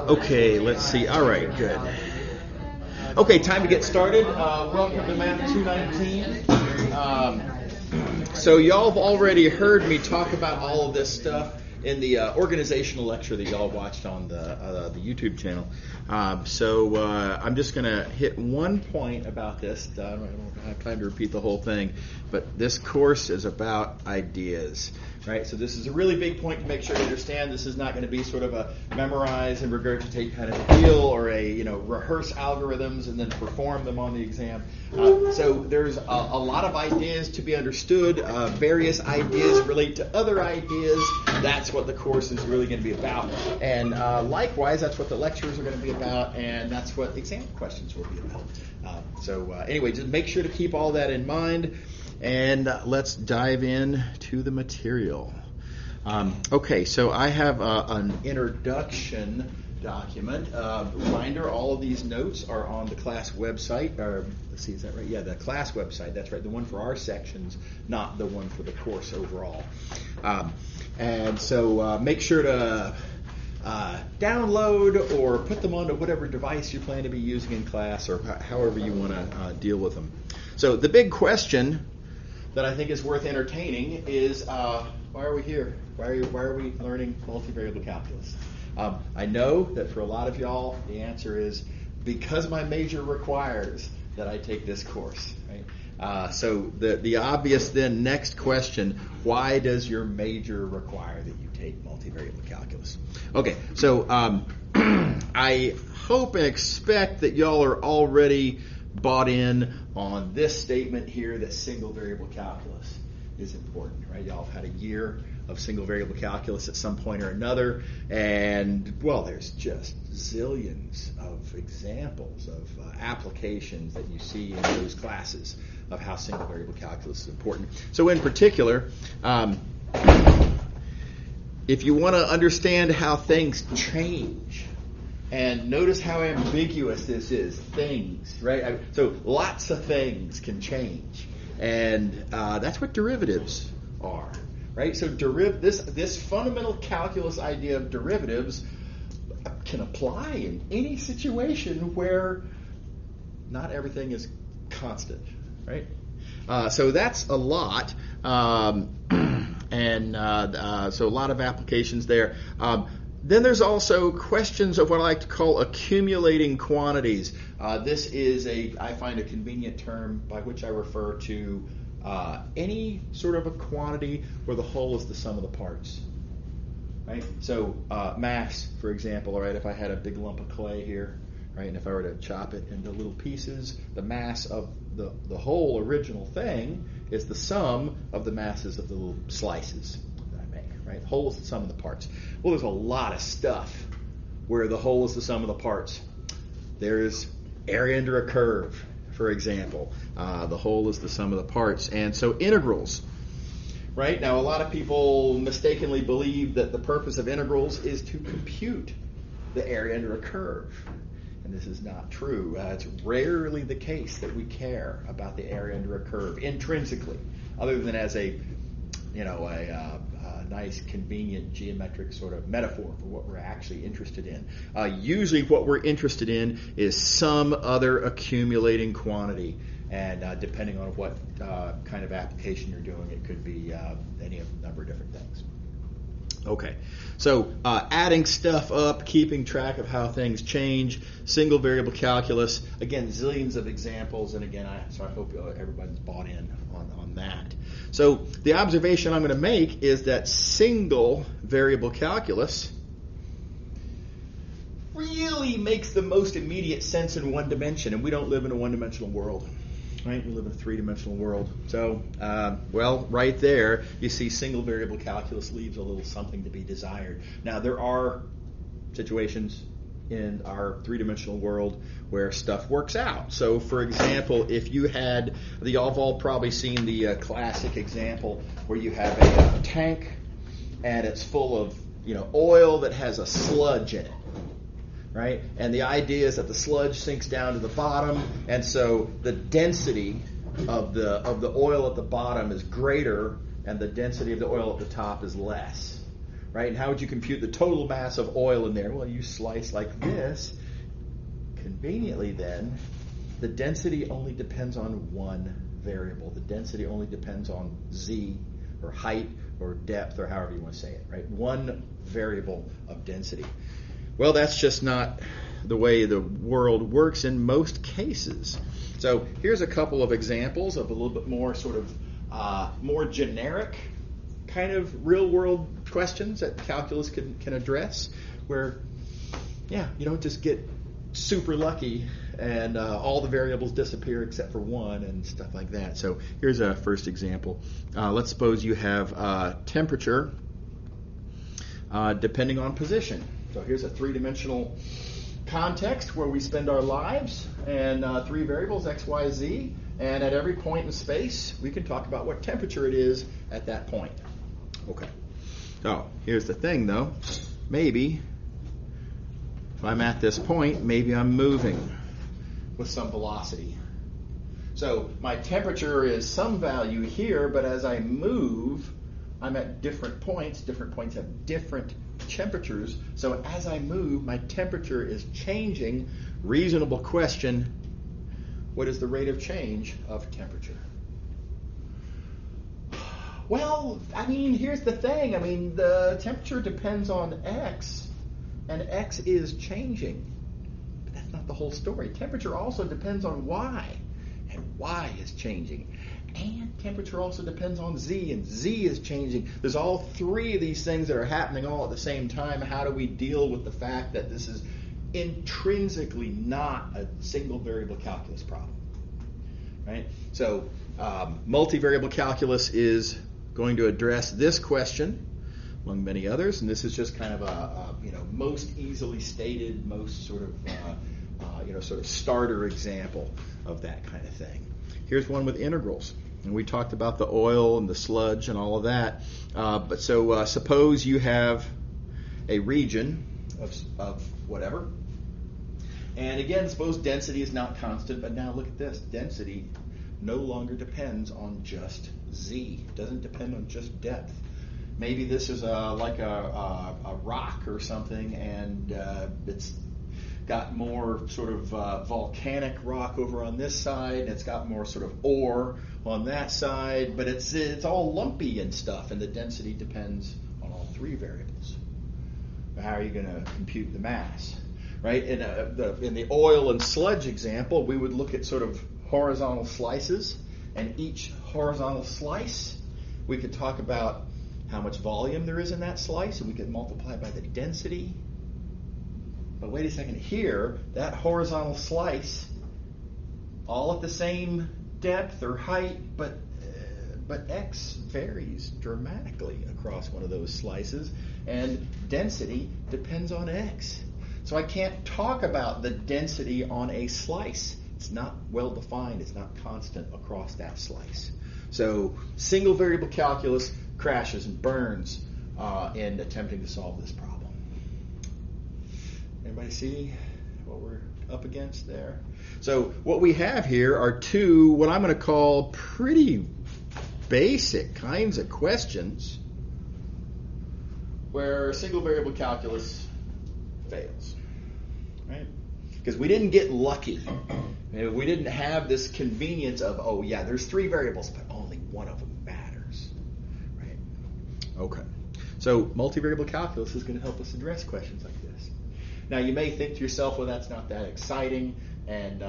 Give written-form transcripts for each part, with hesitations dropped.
Okay, let's see. All right, good. Okay, time to get started. Welcome to Math219. So y'all have already heard me talk about all of this stuff in the organizational lecture that y'all watched on the YouTube channel. So I'm just going to hit one point about this. I don't have time to repeat the whole thing, but this course is about ideas. Right, so this is a really big point to make sure you understand. This is not going to be sort of a memorize and regurgitate kind of deal, or a rehearse algorithms and then perform them on the exam. So there's a lot of ideas to be understood. Various ideas relate to other ideas. That's what the course is really going to be about. And likewise, that's what the lectures are going to be about, and that's what exam questions will be about. Anyway, just make sure to keep all that in mind. And let's dive in to the material. Okay, so I have an introduction document. Reminder, all of these notes are on the class website. Let's see, is that right? Yeah, the class website. That's right, the one for our sections, not the one for the course overall. And so make sure to download or put them onto whatever device you plan to be using in class, or however you want to deal with them. So the big question that I think is worth entertaining is, why are we here? Why are we learning multivariable calculus? I know that for a lot of y'all, the answer is because my major requires that I take this course. Right? So the obvious then next question: why does your major require that you take multivariable calculus? Okay, so I hope and expect that y'all are already bought in on this statement here, that single variable calculus is important, right? Y'all have had a year of single variable calculus at some point or another, and well, there's just zillions of examples of applications that you see in those classes of how single variable calculus is important. So in particular, if you want to understand how things change, and notice how ambiguous this is, things, right? So lots of things can change. And that's what derivatives are, right? So this fundamental calculus idea of derivatives can apply in any situation where not everything is constant, right? So that's a lot. So a lot of applications there. Then there's also questions of what I like to call accumulating quantities. This is I find a convenient term by which I refer to any sort of a quantity where the whole is the sum of the parts. Right? So mass, for example, all right, if I had a big lump of clay here, right, and if I were to chop it into little pieces, the mass of the whole original thing is the sum of the masses of the little slices. Right? The whole is the sum of the parts. Well, there's a lot of stuff where the whole is the sum of the parts. There's area under a curve, for example. The whole is the sum of the parts. And so integrals, right? Now, a lot of people mistakenly believe that the purpose of integrals is to compute the area under a curve. And this is not true. It's rarely the case that we care about the area under a curve intrinsically, other than as a nice, convenient geometric sort of metaphor for what we're actually interested in. Usually what we're interested in is some other accumulating quantity. And depending on what kind of application you're doing, it could be any of a number of different things. Okay, so adding stuff up, keeping track of how things change, single variable calculus, again, zillions of examples, and again, I hope everybody's bought in on that. So the observation I'm going to make is that single variable calculus really makes the most immediate sense in one dimension, and we don't live in a one-dimensional world. Right? We live in a three-dimensional world. So, right there, you see single variable calculus leaves a little something to be desired. Now, there are situations in our three-dimensional world where stuff works out. So, for example, if you had, y'all have all probably seen the classic example where you have a tank and it's full of oil that has a sludge in it. Right? And the idea is that the sludge sinks down to the bottom, and so the density of the oil at the bottom is greater, and the density of the oil at the top is less. right? And how would you compute the total mass of oil in there? Well, you slice like this. Conveniently then, the density only depends on one variable. The density only depends on z, or height, or depth, or however you want to say it, right? One variable of density. Well, that's just not the way the world works in most cases. So here's a couple of examples of a little bit more sort of more generic kind of real-world questions that calculus can address, where, yeah, you don't just get super lucky and all the variables disappear except for one and stuff like that. So here's a first example. Let's suppose you have temperature depending on position. So here's a three-dimensional context where we spend our lives, and three variables, x, y, z, and at every point in space we can talk about what temperature it is at that point. Okay. So here's the thing though. Maybe if I'm at this point, maybe I'm moving with some velocity. So my temperature is some value here, but as I move, I'm at different points. Different points have different temperatures. So as I move, my temperature is changing. Reasonable question, what is the rate of change of temperature? Well, I mean, here's the thing. I mean, the temperature depends on x, and x is changing. But that's not the whole story. Temperature also depends on y, and y is changing. And temperature also depends on z, and z is changing. There's all three of these things that are happening all at the same time. How do we deal with the fact that this is intrinsically not a single variable calculus problem? Right? So multivariable calculus is going to address this question among many others, and this is just kind of a most easily stated, most sort of sort of starter example of that kind of thing. Here's one with integrals, and we talked about the oil and the sludge and all of that. But suppose you have a region of whatever, and again, suppose density is not constant. But now look at this: density no longer depends on just z. It doesn't depend on just depth. Maybe this is like a rock or something, and it's got more sort of volcanic rock over on this side, and it's got more sort of ore on that side, but it's all lumpy and stuff, and the density depends on all three variables. How are you going to compute the mass? Right? In the oil and sludge example, we would look at sort of horizontal slices, and each horizontal slice, we could talk about how much volume there is in that slice, and we could multiply by the density. But wait a second, here, that horizontal slice, all at the same depth or height, but x varies dramatically across one of those slices, and density depends on x. So I can't talk about the density on a slice. It's not well defined, it's not constant across that slice. So single variable calculus crashes and burns in attempting to solve this problem. Everybody see what we're up against there? So what we have here are two, what I'm going to call pretty basic kinds of questions where single variable calculus fails, right? Because we didn't get lucky. We didn't have this convenience of, oh yeah, there's three variables, but only one of them matters, right? Okay. So multivariable calculus is going to help us address questions like this. Now you may think to yourself, well, that's not that exciting, and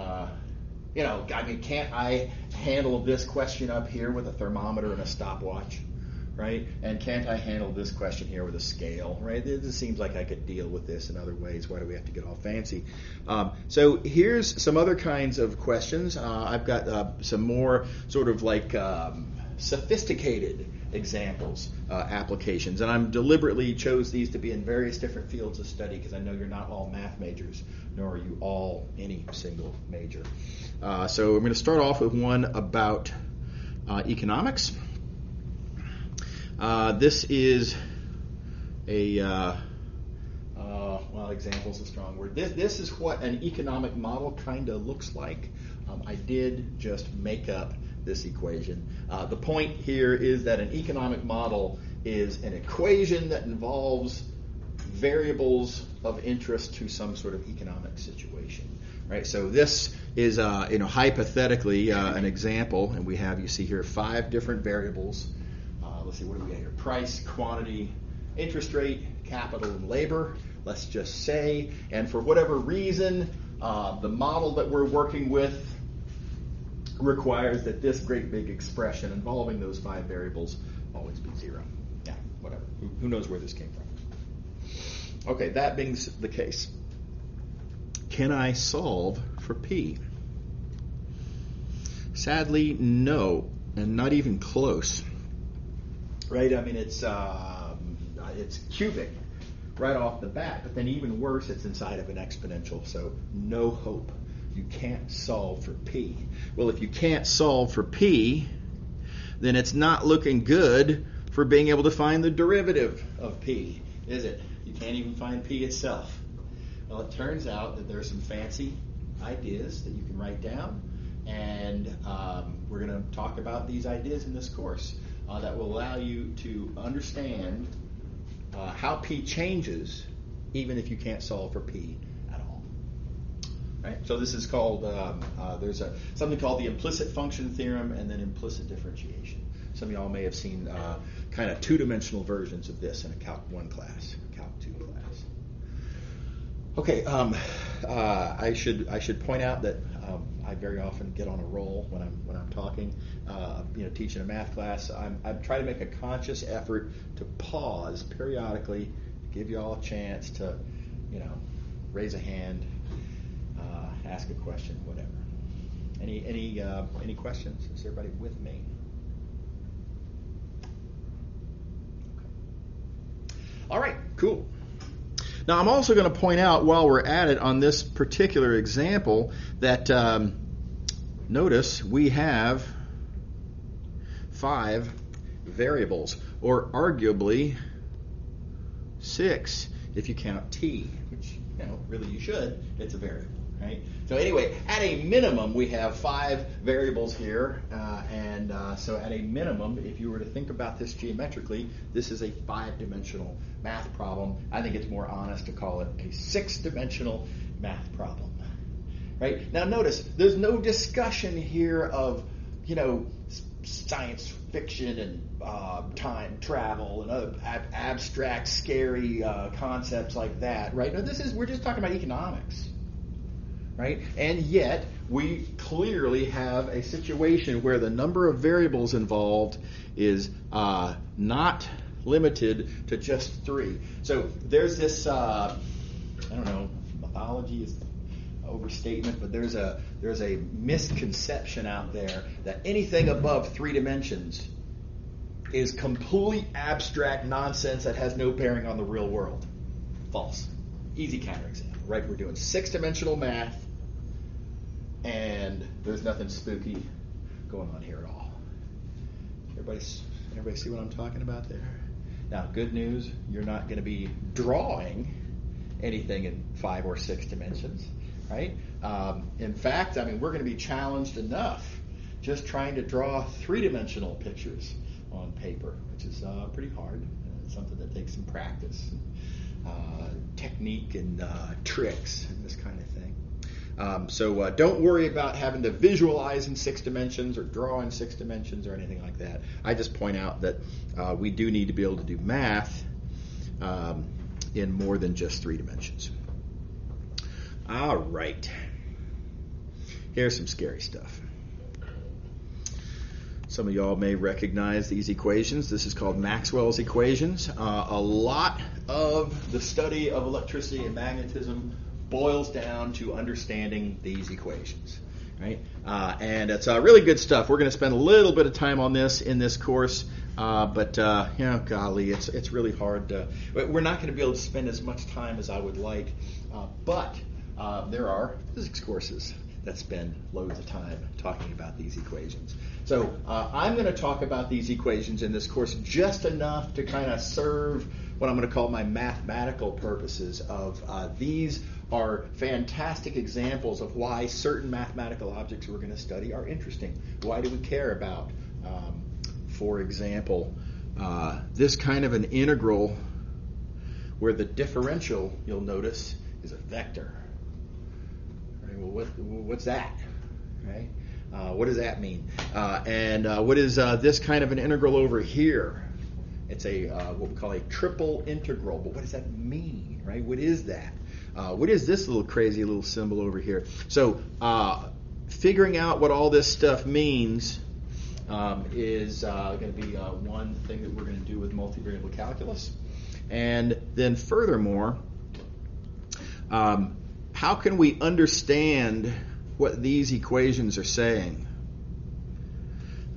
can't I handle this question up here with a thermometer and a stopwatch, right? And can't I handle this question here with a scale, right? It seems like I could deal with this in other ways. Why do we have to get all fancy? So here's some other kinds of questions. I've got some more sort of like sophisticated examples, applications, and I'm deliberately chose these to be in various different fields of study because I know you're not all math majors, nor are you all any single major. So I'm going to start off with one about economics. This is a example is a strong word. This is what an economic model kind of looks like. I did just make up this equation. The point here is that an economic model is an equation that involves variables of interest to some sort of economic situation, right? So this is, hypothetically an example, and we have, you see here, 5 different variables. Let's see, what do we got here? Price, quantity, interest rate, capital, and labor, let's just say. And for whatever reason, the model that we're working with requires that this great big expression involving those 5 variables always be 0. Yeah, whatever. Who knows where this came from? Okay, that being the case, can I solve for P? Sadly, no, and not even close. Right? I mean, it's cubic right off the bat, but then even worse, it's inside of an exponential, so no hope. You can't solve for P. Well, if you can't solve for P, then it's not looking good for being able to find the derivative of P, is it? You can't even find P itself. Well, it turns out that there are some fancy ideas that you can write down, and we're going to talk about these ideas in this course that will allow you to understand how P changes even if you can't solve for P at all. Right? So this is called, there's something called the implicit function theorem and then implicit differentiation. Some of y'all may have seen kind of 2-dimensional versions of this in a Calc 1 class, Calc 2 class. Okay, I should point out that I very often get on a roll when I'm talking, teaching a math class. I'm trying to make a conscious effort to pause periodically, give you all a chance to, raise a hand, ask a question, whatever. Any questions? Is everybody with me? Okay. All right, cool. Now, I'm also going to point out while we're at it on this particular example that notice we have 5 variables, or arguably 6 if you count t, which really you should. It's a variable, right? So anyway, at a minimum, we have 5 variables here, and so at a minimum, if you were to think about this geometrically, this is a 5-dimensional math problem. I think it's more honest to call it a 6-dimensional math problem, right? Now notice, there's no discussion here of, science fiction and time travel and other abstract, scary concepts like that, right? No, we're just talking about economics. Right? And yet, we clearly have a situation where the number of variables involved is not limited to just 3. So there's this, mythology is overstatement, but there's a misconception out there that anything above 3 dimensions is complete abstract nonsense that has no bearing on the real world. False. Easy counterexample, right? We're doing 6-dimensional math, and there's nothing spooky going on here at all. Everybody see what I'm talking about there? Now, good news, you're not going to be drawing anything in 5 or 6 dimensions, right? In fact, we're going to be challenged enough just trying to draw 3-dimensional pictures on paper, which is pretty hard. It's something that takes some practice, technique, and tricks, and this kind of thing. So don't worry about having to visualize in 6 dimensions or draw in 6 dimensions or anything like that. I just point out that we do need to be able to do math in more than just 3 dimensions. All right. Here's some scary stuff. Some of y'all may recognize these equations. This is called Maxwell's Equations. A lot of the study of electricity and magnetism boils down to understanding these equations, right? And it's really good stuff. We're going to spend a little bit of time on this in this course, but golly, it's really hard. We're not going to be able to spend as much time as I would like, but there are physics courses that spend loads of time talking about these equations. So I'm going to talk about these equations in this course just enough to kind of serve what I'm going to call my mathematical purposes of these are fantastic examples of why certain mathematical objects we're going to study are interesting. Why do we care about, for example, this kind of an integral where the differential, you'll notice, is a vector. Right? Well, what's that? Right? What does that mean? And what is this kind of an integral over here? It's a what we call a triple integral. But what does that mean? Right? What is that? What is this little crazy little symbol over here? So figuring out what all this stuff means is going to be one thing that we're going to do with multivariable calculus. And then furthermore, how can we understand what these equations are saying?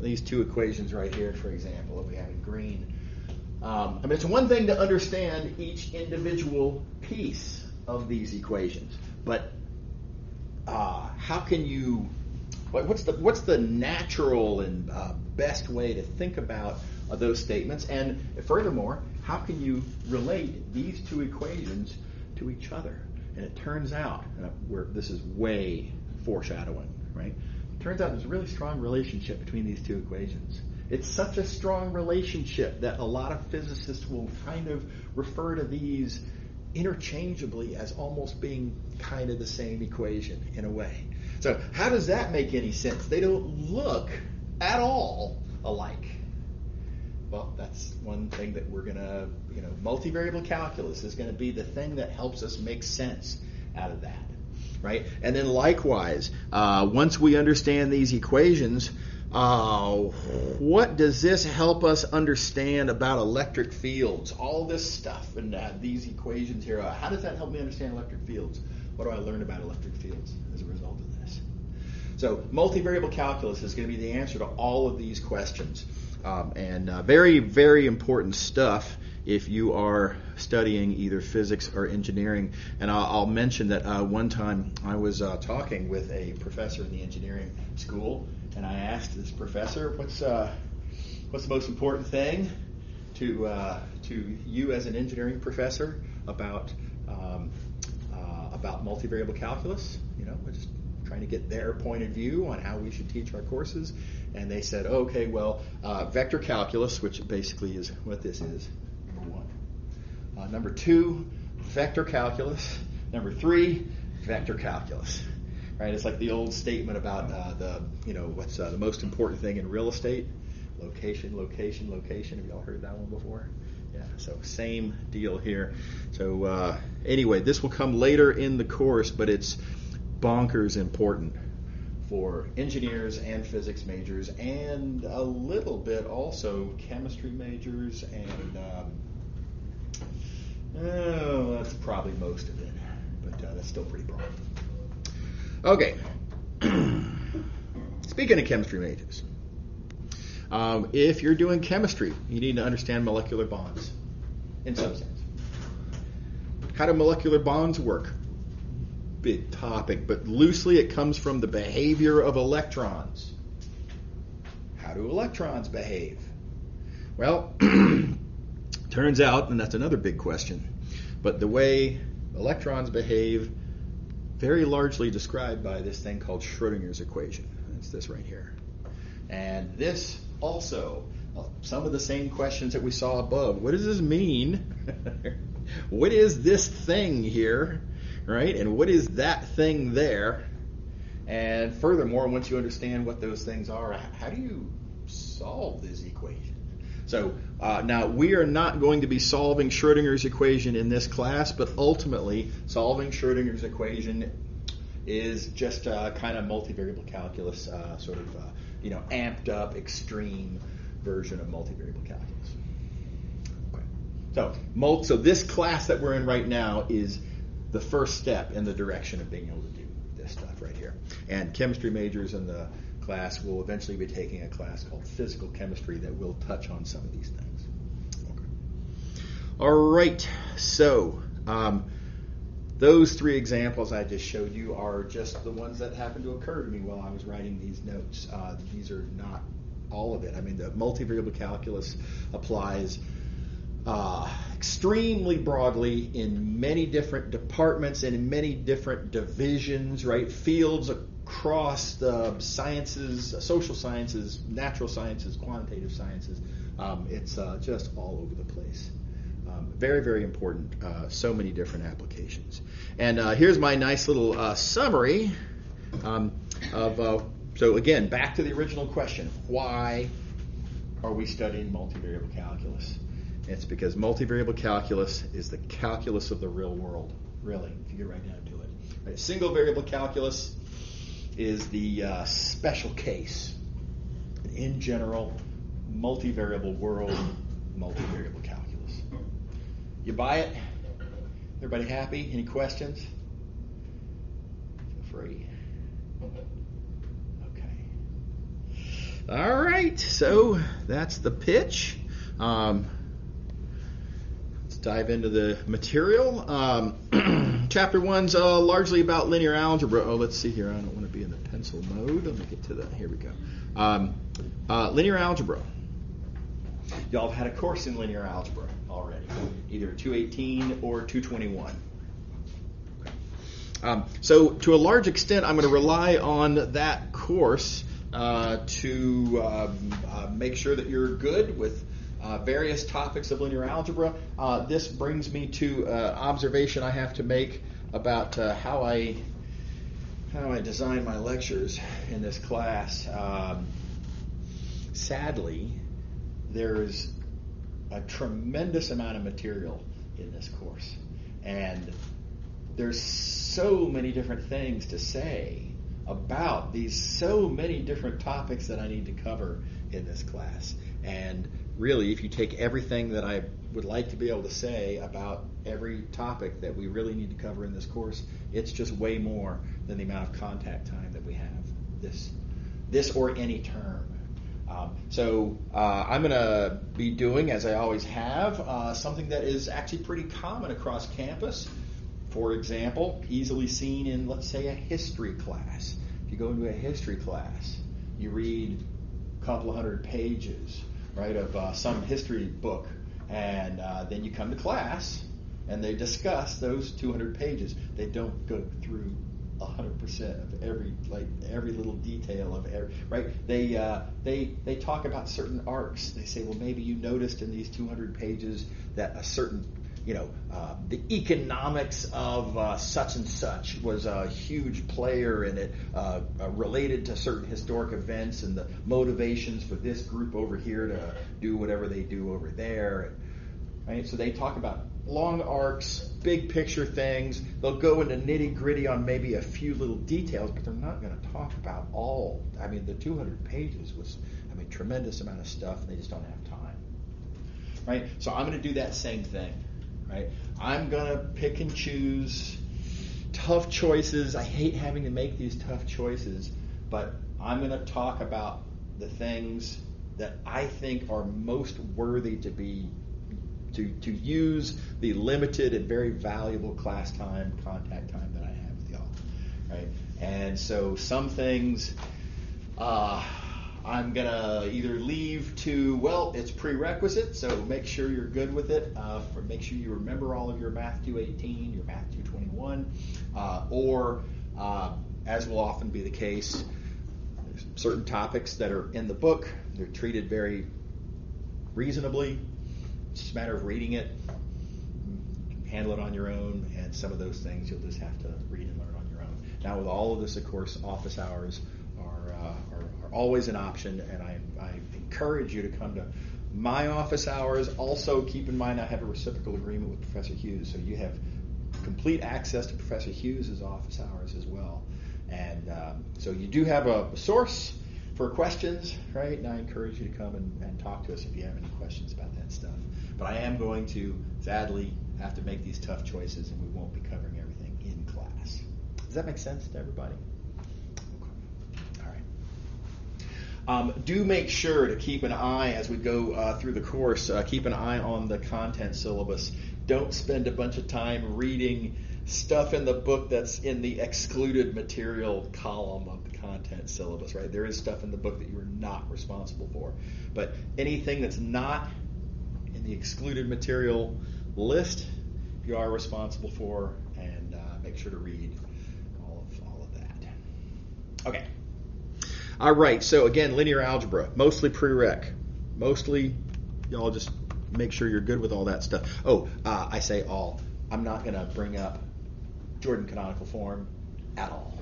These two equations right here, for example, that we have in green. I mean, it's one thing to understand each individual piece of these equations, but how can you? What's the natural and best way to think about those statements? And furthermore, how can you relate these two equations to each other? And it turns out, this is way foreshadowing, right? It turns out there's a really strong relationship between these two equations. It's such a strong relationship that a lot of physicists will kind of refer to these interchangeably as almost being kind of the same equation in a way. So how does that make any sense? They don't look at all alike. Well, that's one thing that we're going to, multivariable calculus is going to be the thing that helps us make sense out of that, right? And then likewise, once we understand these equations, what does this help us understand about electric fields? All this stuff and these equations here, how does that help me understand electric fields? What do I learn about electric fields as a result of this? So multivariable calculus is going to be the answer to all of these questions. And very, very important stuff if you are studying either physics or engineering. And I'll mention that one time I was talking with a professor in the engineering school, and I asked this professor, what's the most important thing to you as an engineering professor about multivariable calculus? We're just trying to get their point of view on how we should teach our courses. And they said, okay, well, vector calculus, which basically is what this is, number one. Number two, vector calculus. Number three, vector calculus. Right? It's like the old statement about what's the most important thing in real estate? Location, location, location. Have you all heard that one before? Yeah, so same deal here. So anyway, this will come later in the course, but it's bonkers important for engineers and physics majors, and a little bit also chemistry majors, and that's probably most of it, but that's still pretty broad. Okay, speaking of chemistry majors, if you're doing chemistry, you need to understand molecular bonds in some sense. How do molecular bonds work? Big topic, but loosely it comes from the behavior of electrons. How do electrons behave? Well, turns out, and that's another big question, but the way electrons behave, very largely described by this thing called Schrodinger's equation. It's this right here. And this also, some of the same questions that we saw above. What does this mean? What is this thing here? Right? And what is that thing there? And furthermore, once you understand what those things are, how do you solve this equation? So now we are not going to be solving Schrodinger's equation in this class, but ultimately solving Schrodinger's equation is just kind of multivariable calculus, amped up, extreme version of multivariable calculus. Okay. So this class that we're in right now is the first step in the direction of being able to do this stuff right here. And chemistry majors in the class will eventually be taking a class called physical chemistry that will touch on some of these things. Okay. All right. So those three examples I just showed you are just the ones that happened to occur to me while I was writing these notes. These are not all of it. I mean, the multivariable calculus applies extremely broadly in many different departments and in many different divisions, right? Fields across the sciences, social sciences, natural sciences, quantitative sciences. It's just all over the place. Very, very important. So many different applications. And here's my nice little summary so again, back to the original question. Why are we studying multivariable calculus? It's because multivariable calculus is the calculus of the real world, really, if you get right down to it. Right? Single variable calculus is the special case. In general, multivariable world, multivariable calculus. You buy it? Everybody happy? Any questions? Feel free. Okay. All right, so that's the pitch. Let's dive into the material. Chapter 1's largely about linear algebra. Oh, let's see here. I don't want to be in the pencil mode. Let me get to that. Here we go. Linear algebra. Y'all have had a course in linear algebra already, either 218 or 221. Okay. So to a large extent, I'm going to rely on that course to make sure that you're good with various topics of linear algebra. This brings me to observation I have to make about how I design my lectures in this class. Sadly, there's a tremendous amount of material in this course, and there's so many different things to say about these so many different topics that I need to cover in this class. And really, if you take everything that I would like to be able to say about every topic that we really need to cover in this course, it's just way more than the amount of contact time that we have this or any term. So I'm going to be doing, as I always have, something that is actually pretty common across campus. For example, easily seen in, let's say, a history class. If you go into a history class, you read a couple of hundred pages, right, of some history book, and then you come to class, and they discuss those 200 pages. They don't go through 100% of every little detail of every, right? They talk about certain arcs. They say, well, maybe you noticed in these 200 pages that a certain, the economics of such and such was a huge player in it, related to certain historic events and the motivations for this group over here to do whatever they do over there, right? So they talk about long arcs, big picture things. They'll go into nitty-gritty on maybe a few little details, but they're not going to talk about all. I mean, the 200 pages was, tremendous amount of stuff, and they just don't have time, right? So I'm going to do that same thing, right? I'm going to pick and choose tough choices. I hate having to make these tough choices, but I'm going to talk about the things that I think are most worthy to use the limited and very valuable class time, contact time that I have with y'all, right? And so some things I'm going to either leave to, well, it's prerequisite, so make sure you're good with it. Make sure you remember all of your Math218, your Math221, or as will often be the case, there's certain topics that are in the book. They're treated very reasonably. It's just a matter of reading it. You can handle it on your own, and some of those things you'll just have to read and learn on your own. Now, with all of this, of course, office hours are always an option, and I encourage you to come to my office hours. Also, keep in mind I have a reciprocal agreement with Professor Hughes, so you have complete access to Professor Hughes' office hours as well. And so you do have a source for questions, right? And I encourage you to come and talk to us if you have any questions about that stuff. But I am going to, sadly, have to make these tough choices, and we won't be covering everything in class. Does that make sense to everybody? Okay. All right. Do make sure to keep an eye as we go through the course. Keep an eye on the content syllabus. Don't spend a bunch of time reading stuff in the book that's in the excluded material column of the content syllabus, right? There is stuff in the book that you are not responsible for. But anything that's not in the excluded material list you are responsible for, and make sure to read all of that. Okay. All right, so again, linear algebra, mostly prereq. Mostly, y'all just make sure you're good with all that stuff. I say all. I'm not going to bring up Jordan canonical form at all,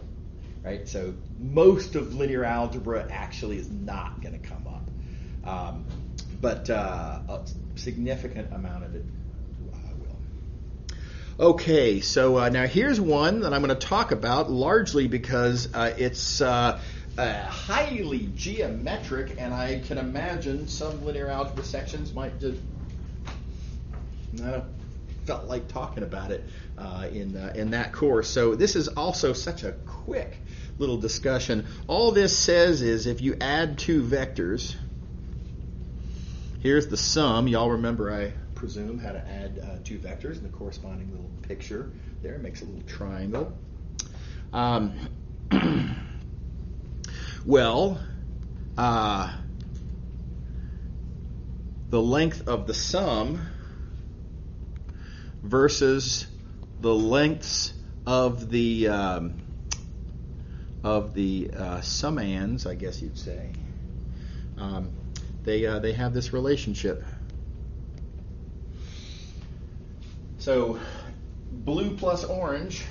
right? So most of linear algebra actually is not going to come up. But a significant amount of it will. Okay, so now here's one that I'm going to talk about largely because it's highly geometric, and I can imagine some linear algebra sections might just felt like talking about it in that course. So this is also such a quick little discussion. All this says is if you add two vectors, here's the sum. Y'all remember, I presume, how to add two vectors in the corresponding little picture there. It makes a little triangle. Well, the length of the sum versus the lengths of the summands, I guess you'd say. They have this relationship. So blue plus orange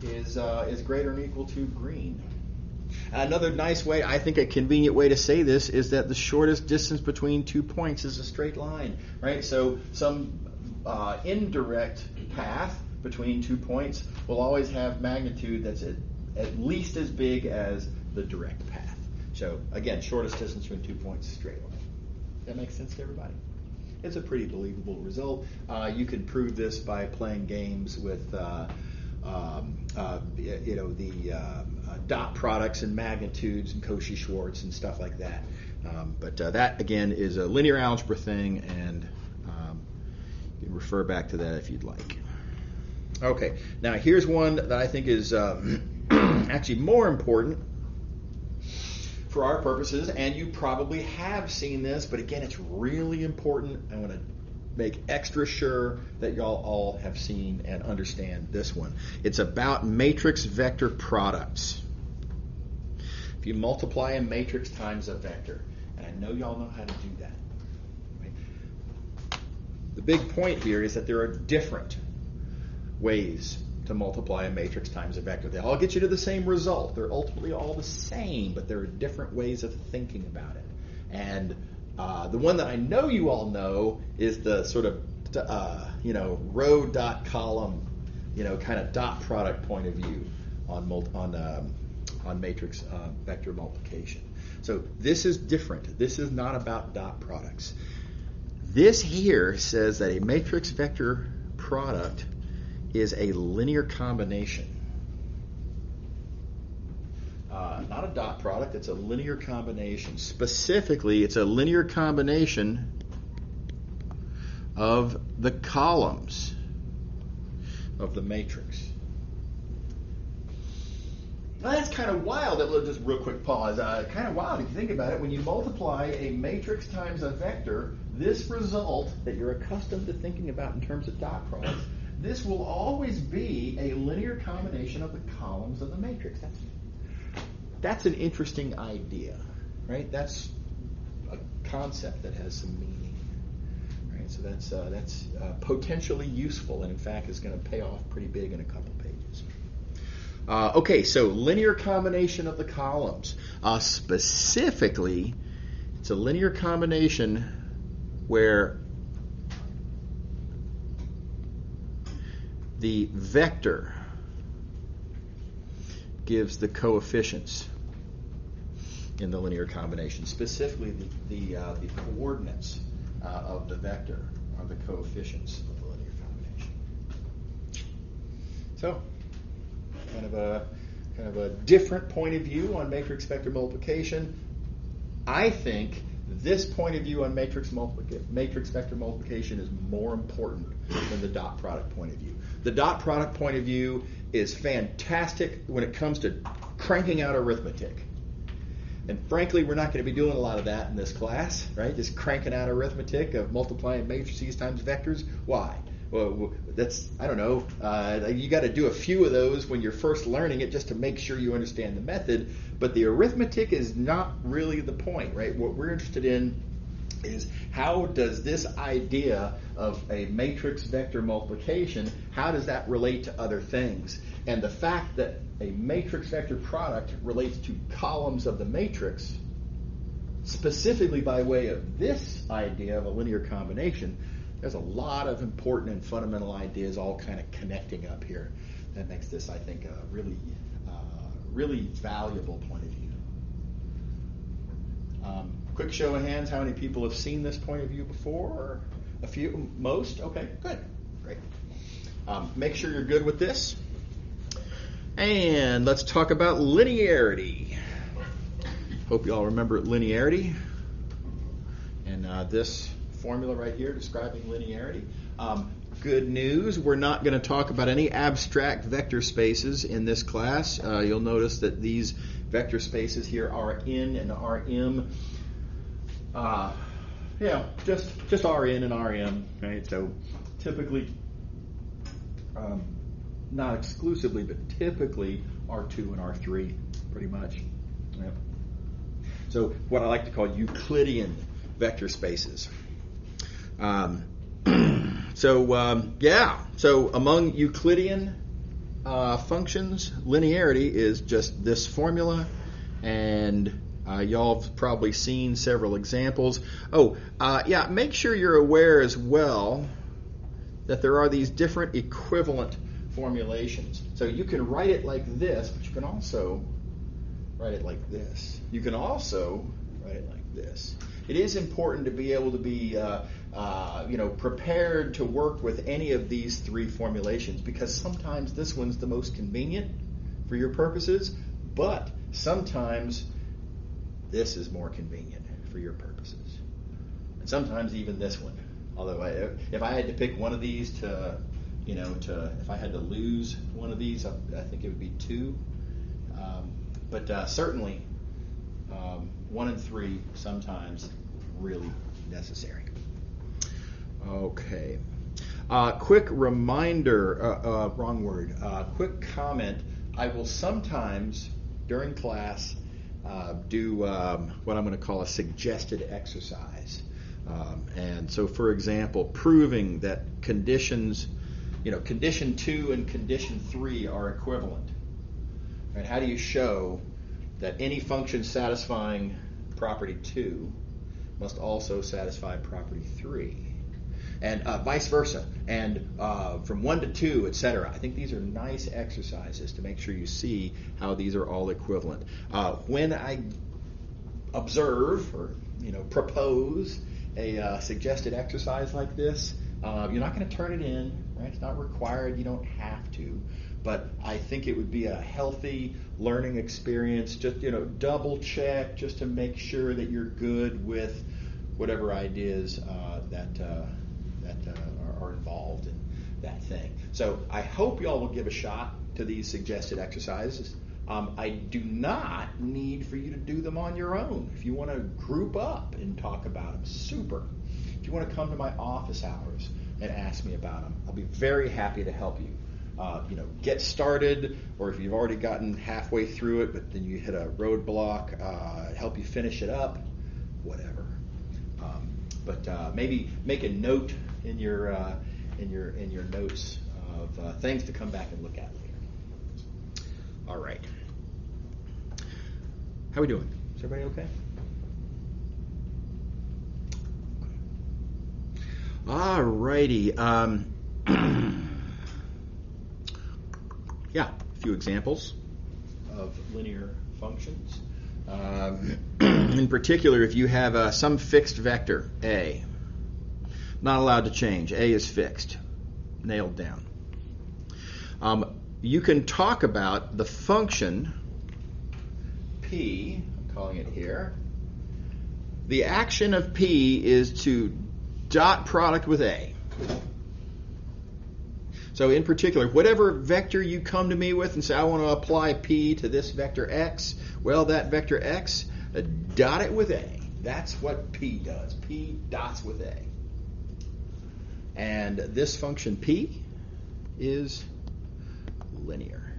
is greater than or equal to green. Another nice way, I think a convenient way to say this, is that the shortest distance between 2 points is a straight line, right? So some indirect path between 2 points will always have magnitude that's at least as big as the direct path. So again, shortest distance between 2 points, straight line. That makes sense to everybody? It's a pretty believable result. You can prove this by playing games with the dot products and magnitudes and Cauchy-Schwarz and stuff like that. But that, again, is a linear algebra thing, and you can refer back to that if you'd like. Okay, now here's one that I think is actually more important for our purposes, and you probably have seen this, but again, it's really important. I want to make extra sure that y'all all have seen and understand this one. It's about matrix vector products. If you multiply a matrix times a vector, and I know y'all know how to do that. Right? The big point here is that there are different ways to multiply a matrix times a vector. They all get you to the same result. They're ultimately all the same, but there are different ways of thinking about it. And the one that I know you all know is the sort of row dot column, kind of dot product point of view on matrix vector multiplication. So this is different. This is not about dot products. This here says that a matrix vector product is a linear combination. Not a dot product, it's a linear combination. Specifically, it's a linear combination of the columns of the matrix. Now that's kind of wild. Just real quick pause. Kind of wild if you think about it. When you multiply a matrix times a vector, this result that you're accustomed to thinking about in terms of dot products, this will always be a linear combination of the columns of the matrix. That's an interesting idea, right? That's a concept that has some meaning, right? So that's potentially useful, and in fact is going to pay off pretty big in a couple pages. Okay, so linear combination of the columns. Specifically, it's a linear combination where the vector gives the coefficients in the linear combination. Specifically, the coordinates of the vector are the coefficients of the linear combination. So, kind of a different point of view on matrix vector multiplication. I think this point of view on matrix vector multiplication is more important than the dot product point of view. The dot product point of view is fantastic when it comes to cranking out arithmetic. And frankly, we're not going to be doing a lot of that in this class, right? Just cranking out arithmetic of multiplying matrices times vectors. Why? Well, that's, I don't know, you got to do a few of those when you're first learning it just to make sure you understand the method. But the arithmetic is not really the point, right? What we're interested in is how does this idea of a matrix vector multiplication, how does that relate to other things? And the fact that a matrix vector product relates to columns of the matrix, specifically by way of this idea of a linear combination, there's a lot of important and fundamental ideas all kind of connecting up here. That makes this, I think, a really valuable point of view. Quick show of hands, how many people have seen this point of view before? A few? Most? Okay, good. Great. Make sure you're good with this. And let's talk about linearity. Hope you all remember linearity. And this formula right here describing linearity. Good news, we're not going to talk about any abstract vector spaces in this class. You'll notice that these vector spaces here are Rn and Rm. Just Rn and Rm, right? So typically, not exclusively, but typically R2 and R3, pretty much. Yep. So what I like to call Euclidean vector spaces. So among Euclidean functions, linearity is just this formula, and y'all have probably seen several examples. Make sure you're aware as well that there are these different equivalent formulations. So you can write it like this, but you can also write it like this. You can also write it like this. It is important to be able to be prepared to work with any of these three formulations, because sometimes this one's the most convenient for your purposes, but sometimes this is more convenient for your purposes. And sometimes even this one. Although if I had to pick one of these if I had to lose one of these, I think it would be 2. But certainly 1 and 3 sometimes really necessary. Okay. Quick reminder, quick comment. I will sometimes, during class, do what I'm going to call a suggested exercise. And so, for example, proving that conditions, condition 2 and condition 3 are equivalent. Right? How do you show that any function satisfying property 2 must also satisfy property 3? And vice versa, and from 1 to 2, etc. I think these are nice exercises to make sure you see how these are all equivalent. When I observe or propose a suggested exercise like this, you're not going to turn it in, right? It's not required. You don't have to. But I think it would be a healthy learning experience. Just double check just to make sure that you're good with whatever ideas that are involved in that thing. So I hope y'all will give a shot to these suggested exercises. I do not need for you to do them on your own. If you want to group up and talk about them, super. If you want to come to my office hours and ask me about them, I'll be very happy to help you. Get started, or if you've already gotten halfway through it, but then you hit a roadblock, help you finish it up, whatever. But maybe make a note in your notes of things to come back and look at later. All right. How are we doing? Is everybody okay? All righty. A few examples of linear functions. In particular, if you have some fixed vector, A, not allowed to change. A is fixed, nailed down. You can talk about the function P, I'm calling it here. The action of P is to dot product with A. So in particular, whatever vector you come to me with and say, I want to apply P to this vector X, well, that vector X dot it with A. That's what P does. P dots with A. And this function P is linear.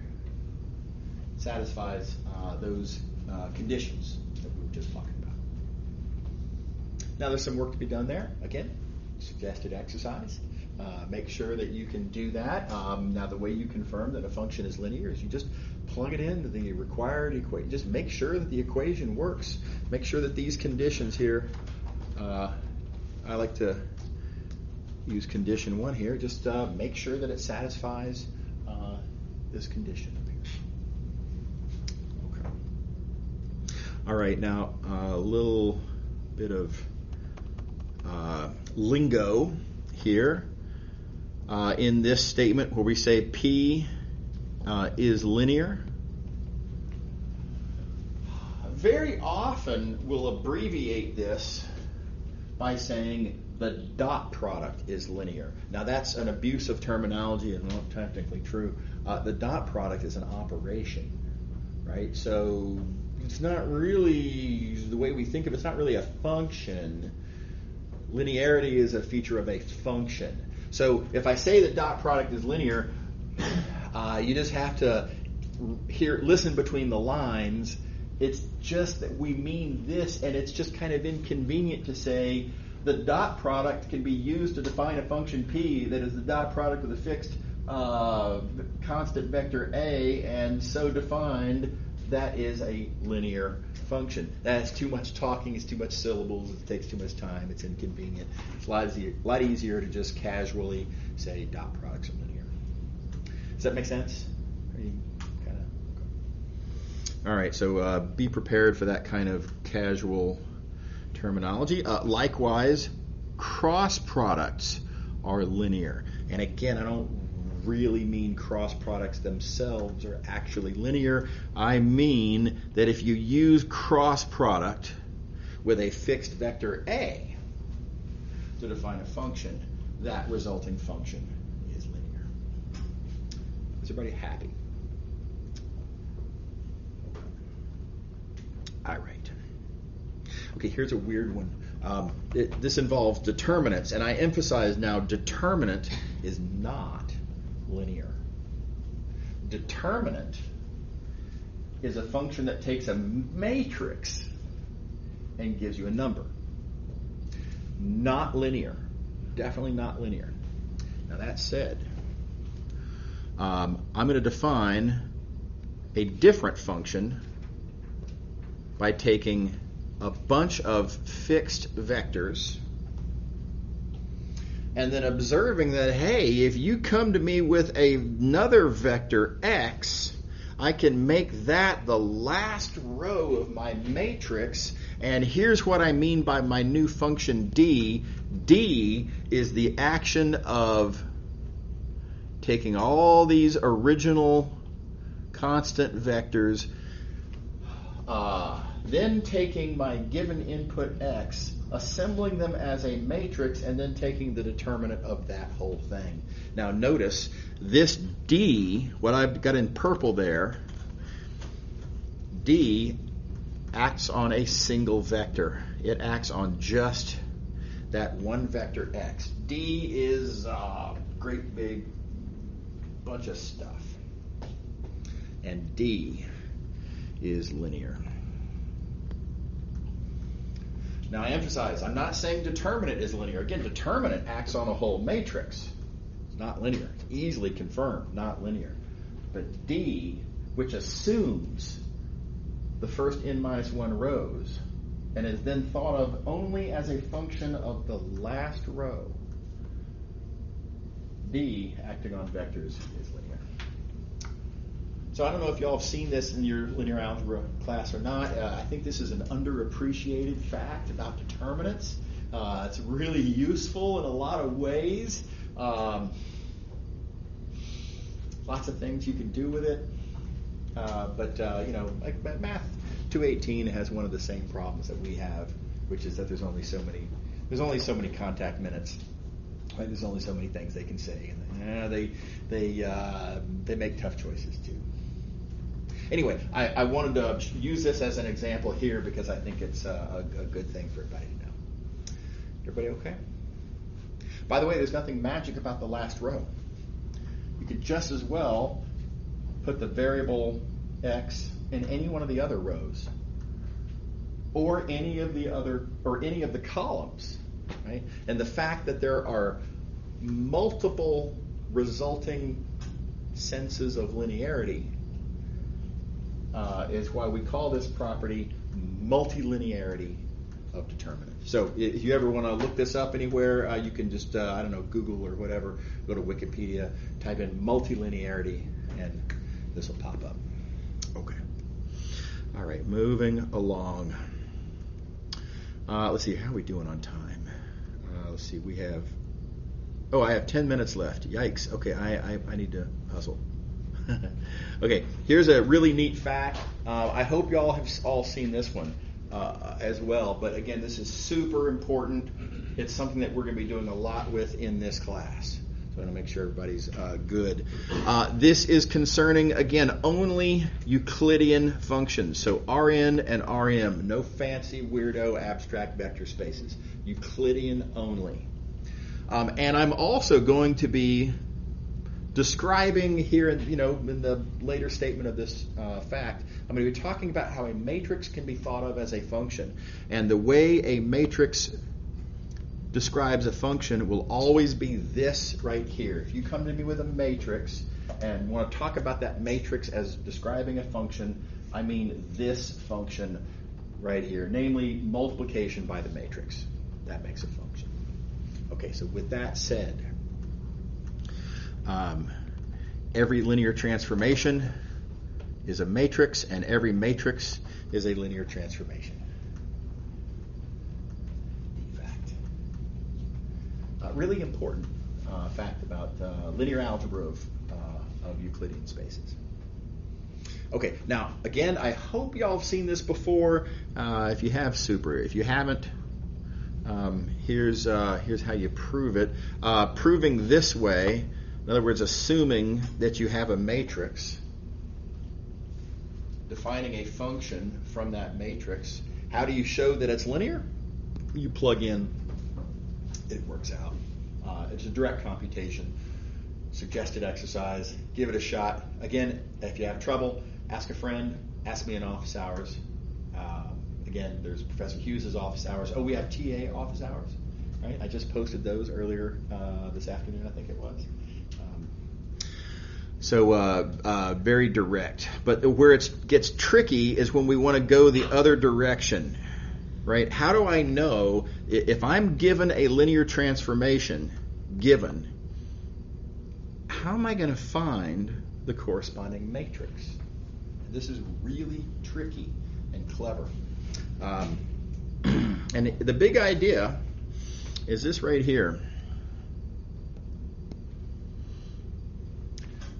It satisfies those conditions that we were just talking about. Now there's some work to be done there. Again, suggested exercise. Make sure that you can do that. Now the way you confirm that a function is linear is you just plug it into the required equation. Just make sure that the equation works. Make sure that these conditions here, I like to use condition 1 here. Just make sure that it satisfies this condition up here. Okay. All right, now a little bit of lingo here. In this statement where we say P is linear, very often we'll abbreviate this by saying the dot product is linear. Now that's an abuse of terminology and not technically true. The dot product is an operation, right? So it's not really, the way we think of it, it's not really a function. Linearity is a feature of a function. So if I say that dot product is linear, you just have to listen between the lines. It's just that we mean this, and it's just kind of inconvenient to say the dot product can be used to define a function P that is the dot product of the fixed constant vector A, and so defined, that is a linear function. That's too much talking, it's too much syllables, it takes too much time, it's inconvenient. It's a lot easier to just casually say dot products are linear. Does that make sense? Are you kind of... All right, so be prepared for that kind of casual terminology. Likewise, cross products are linear. And again, I don't really mean cross products themselves are actually linear. I mean that if you use cross product with a fixed vector A to define a function, that resulting function is linear. Is everybody happy? All right. Okay, here's a weird one. This involves determinants, and I emphasize now determinant is not linear. Determinant is a function that takes a matrix and gives you a number. Not linear. Definitely not linear. Now that said, I'm going to define a different function by taking a bunch of fixed vectors and then observing that, hey, if you come to me with another vector x, I can make that the last row of my matrix, and here's what I mean by my new function d. D is the action of taking all these original constant vectors, then taking my given input x, assembling them as a matrix, and then taking the determinant of that whole thing. Now notice, this D, what I've got in purple there, D acts on a single vector. It acts on just that one vector x. D is a great big bunch of stuff. And D is linear. Now I emphasize, I'm not saying determinant is linear. Again, determinant acts on a whole matrix. It's not linear. It's easily confirmed, not linear. But D, which assumes the first n minus 1 rows and is then thought of only as a function of the last row, D, acting on vectors, is linear. So I don't know if y'all have seen this in your linear algebra class or not. I think this is an underappreciated fact about determinants. It's really useful in a lot of ways. Lots of things you can do with it. But like Math219 has one of the same problems that we have, which is that there's only so many contact minutes. Right? There's only so many things they can say, and they make tough choices too. Anyway, I wanted to use this as an example here because I think it's a good thing for everybody to know. Everybody okay? By the way, there's nothing magic about the last row. You could just as well put the variable x in any one of the other rows, or any of the columns, right? And the fact that there are multiple resulting senses of linearity is why we call this property multilinearity of determinants. So if you ever want to look this up anywhere, you can just, I don't know, Google or whatever, go to Wikipedia, type in multilinearity, and this will pop up. Okay. All right, moving along. Let's see, how are we doing on time? Let's see, we have, I have 10 minutes left. Yikes. Okay, I need to hustle. Okay, here's a really neat fact. I hope y'all have all seen this one as well, but again, this is super important. It's something that we're going to be doing a lot with in this class. So I want to make sure everybody's good. This is concerning, again, only Euclidean functions. So Rn and Rm, no fancy weirdo abstract vector spaces. Euclidean only. And I'm also going to be describing here, in the later statement of this fact, I'm going to be talking about how a matrix can be thought of as a function. And the way a matrix describes a function will always be this right here. If you come to me with a matrix and want to talk about that matrix as describing a function, I mean this function right here, namely multiplication by the matrix. That makes a function. Okay, so with that said, every linear transformation is a matrix, and every matrix is a linear transformation. Neat fact. Really important fact about linear algebra of Euclidean spaces. Okay, now again, I hope y'all have seen this before. If you have, super. If you haven't, here's how you prove it. Proving this way. In other words, assuming that you have a matrix, defining a function from that matrix. How do you show that it's linear? You plug in, it works out. It's a direct computation. Suggested exercise, give it a shot. Again, if you have trouble, ask a friend, ask me in office hours. Again, there's Professor Hughes' office hours. Oh, we have TA office hours, right? I just posted those earlier this afternoon, I think it was. So very direct. But where it gets tricky is when we want to go the other direction, right? How do I know if I'm given a linear transformation, how am I going to find the corresponding matrix? This is really tricky and clever. And the big idea is this right here.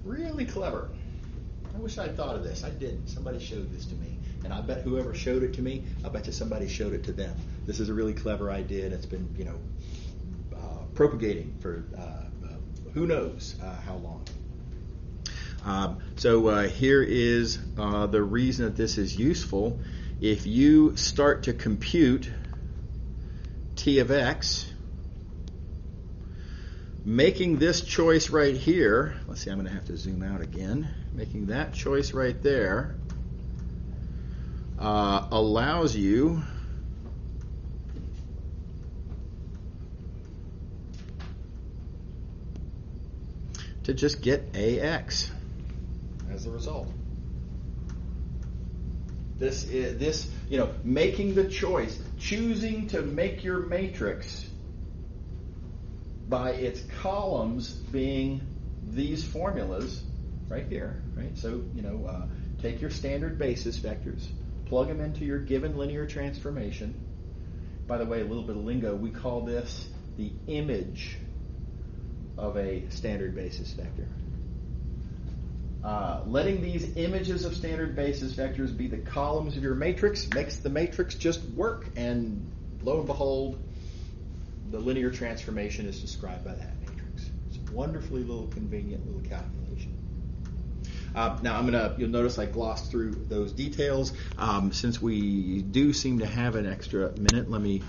Really clever. I wish I'd thought of this. I didn't. Somebody showed this to me. And I bet whoever showed it to me, I bet you somebody showed it to them. This is a really clever idea, and it's been, propagating for who knows how long. So here is the reason that this is useful. If you start to compute t of x, making this choice right here, let's see, I'm going to have to zoom out again. Making that choice right there allows you to just get AX as a result. This, making the choice, choosing to make your matrix by its columns being these formulas right here, right? So, take your standard basis vectors, plug them into your given linear transformation. By the way, a little bit of lingo, we call this the image of a standard basis vector. Letting these images of standard basis vectors be the columns of your matrix makes the matrix just work, and lo and behold, the linear transformation is described by that matrix. It's a wonderfully little convenient little calculation. Now you'll notice I glossed through those details. Since we do seem to have an extra minute, let me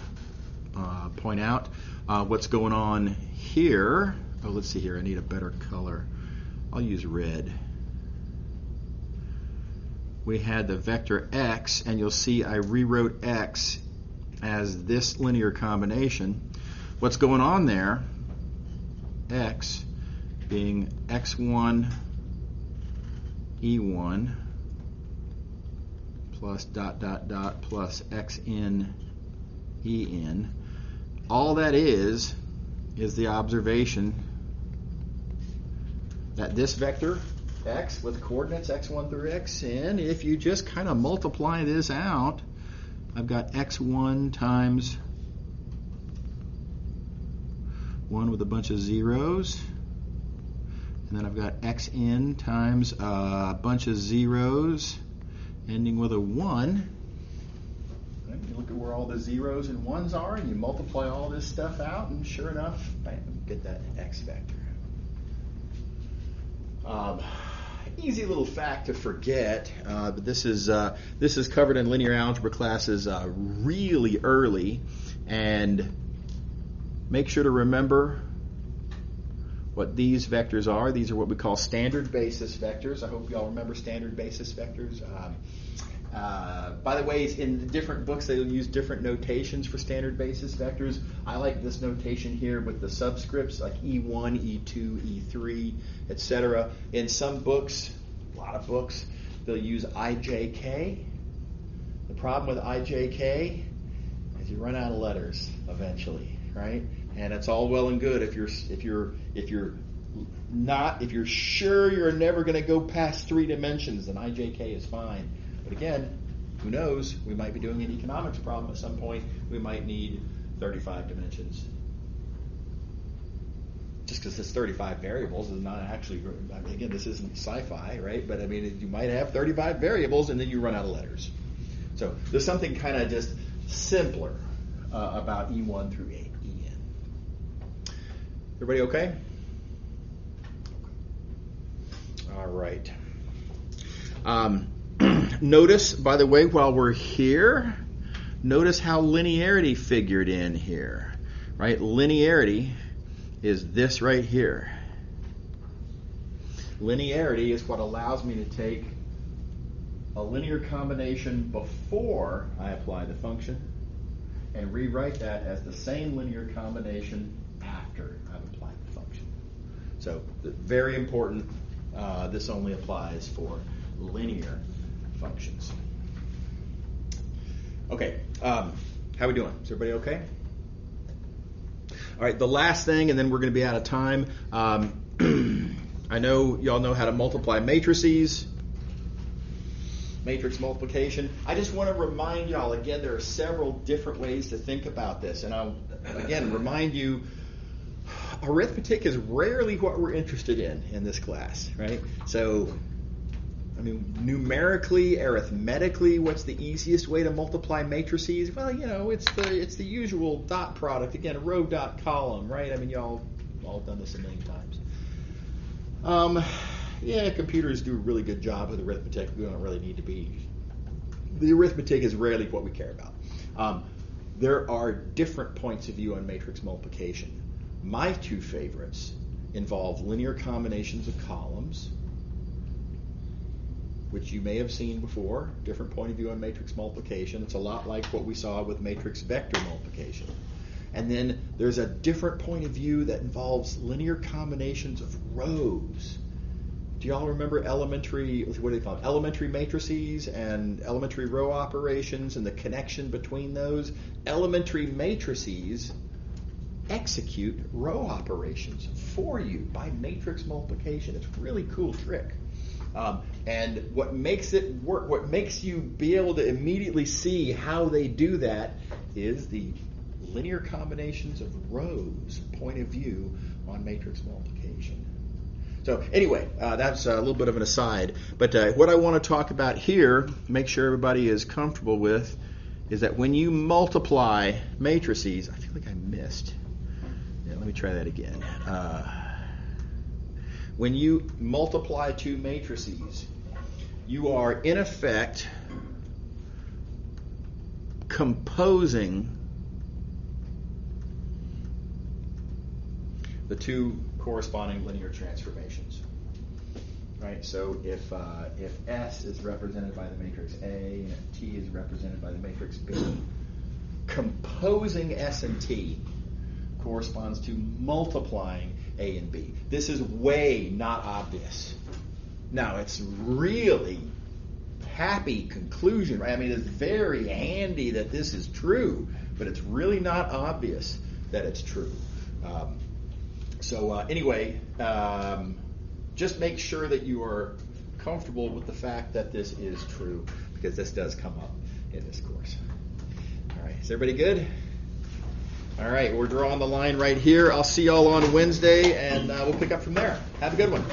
point out what's going on here. Oh, let's see here. I need a better color. I'll use red. We had the vector x, and you'll see I rewrote x as this linear combination. What's going on there, x being x1 e1 plus dot dot dot plus xn en. All that is the observation that this vector x with coordinates x1 through xn, if you just kind of multiply this out, I've got x1 times 1 with a bunch of zeros, and then I've got xn times a bunch of zeros ending with a 1. Right, you look at where all the zeros and 1s are, and you multiply all this stuff out, and sure enough, bam, get that x vector. Easy little fact to forget, but this is covered in linear algebra classes really early, and make sure to remember what these vectors are. These are what we call standard basis vectors. I hope you all remember standard basis vectors. By the way, in the different books, they'll use different notations for standard basis vectors. I like this notation here with the subscripts like E1, E2, E3, etc. In some books, a lot of books, they'll use IJK. The problem with IJK is you run out of letters eventually, right? And it's all well and good if you're sure you're never going to go past 3 dimensions, then IJK is fine. But again, who knows? We might be doing an economics problem at some point. We might need 35 dimensions. Just because it's 35 variables is not actually, I mean, again, this isn't sci-fi, right? But I mean, you might have 35 variables and then you run out of letters. So there's something kind of just simpler about E1 through En. Everybody okay? All right. Notice, by the way, while we're here, notice how linearity figured in here, right? Linearity is this right here. Linearity is what allows me to take a linear combination before I apply the function and rewrite that as the same linear combination after I've applied the function. So, very important. This only applies for linear functions. Okay, how we doing? Is everybody okay? All right, the last thing, and then we're going to be out of time. I know y'all know how to multiply matrices. Matrix multiplication. I just want to remind y'all, again, there are several different ways to think about this. And I'll, again, remind you, arithmetic is rarely what we're interested in this class, right? So, I mean, numerically, arithmetically, what's the easiest way to multiply matrices? Well, you know, it's the usual dot product. Again, row, dot, column, right? I mean, y'all all done this a million times. Yeah, computers do a really good job with arithmetic. We don't really need to be. The arithmetic is rarely what we care about. There are different points of view on matrix multiplication. My two favorites involve linear combinations of columns, which you may have seen before. Different point of view on matrix multiplication. It's a lot like what we saw with matrix vector multiplication. And then there's a different point of view that involves linear combinations of rows. Do y'all remember elementary, what do they call it? Elementary matrices and elementary row operations and the connection between those? Elementary matrices execute row operations for you by matrix multiplication. It's a really cool trick. And what makes it work, what makes you be able to immediately see how they do that is the linear combinations of rows point of view on matrix multiplication. So anyway, that's a little bit of an aside. But what I want to talk about here, make sure everybody is comfortable with, is that when you multiply matrices, I feel like I missed. Yeah, let me try that again. when you multiply two matrices, you are in effect composing the two corresponding linear transformations. Right? So if S is represented by the matrix A and if T is represented by the matrix B, composing S and T corresponds to multiplying A and B. This is way not obvious. Now, it's really happy conclusion, right? I mean, it's very handy that this is true, but it's really not obvious that it's true. Anyway, just make sure that you are comfortable with the fact that this is true, because this does come up in this course. All right, is everybody good? All right, we're drawing the line right here. I'll see y'all on Wednesday, and we'll pick up from there. Have a good one.